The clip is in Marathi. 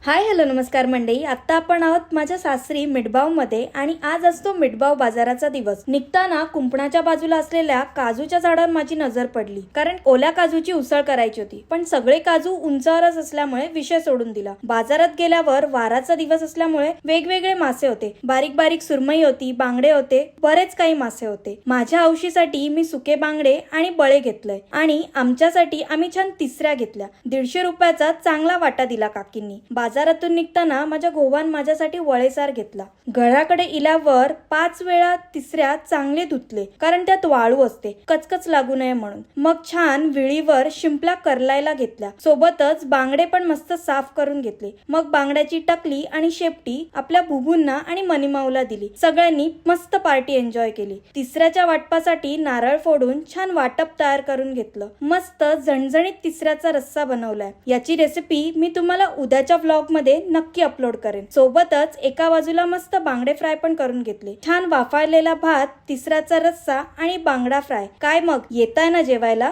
हाय हॅलो नमस्कार मंडळी. आता आपण आहोत माझ्या सासरी मिठबाव मध्ये आणि आज असतो मिठबाव बाजाराचा दिवस. निघताना कुंपणाच्या बाजूला असलेल्या काजूच्या झाडावर माझी नजर पडली, कारण ओल्या काजूची उसळ करायची होती, पण सगळे काजू उंचावरच असल्यामुळे विषय सोडून दिला. बाजारात गेल्यावर वाराचा दिवस असल्यामुळे वेगवेगळे मासे होते. बारीक बारीक सुरमई होती, बांगडे होते, बरेच काही मासे होते. माझ्या हौशीसाठी मी सुके बांगडे आणि बळे घेतलंय आणि आमच्यासाठी आम्ही छान तिसऱ्या घेतल्या. 150 रुपयाचा चांगला वाटा दिला काकींनी. बाजारातून निघताना माझ्या गोवान माझ्यासाठी वळेसार घेतला. घराकडे इल्यावर 5 वेळा तिसऱ्या चांगले धुतले, कारण त्यात वाळू असते, कचकच लागू नये म्हणून. मग छान विळीवर शिंपल्या करलायला घेतल्या. सोबतच बांगडे पण मस्त साफ करून घेतले. मग बांगड्याची टकली आणि शेपटी आपल्या बुबूंना आणि मनीमाऊला दिली. सगळ्यांनी मस्त पार्टी एन्जॉय केली. तिसऱ्याच्या वाटपासाठी नारळ फोडून छान वाटप तयार करून घेतलं. मस्त झणझणीत तिसऱ्याचा रस्सा बनवलाय. याची रेसिपी मी तुम्हाला उद्याच्या व्लॉग मध्ये नक्की अपलोड करेन. सोबतच एका बाजूला मस्त बांगडे फ्राय पण करून घेतले. छान वाफाळलेला भात, तिसऱ्याचा रस्सा आणि बांगडा फ्राय. काय मग येताय ना जेवायला?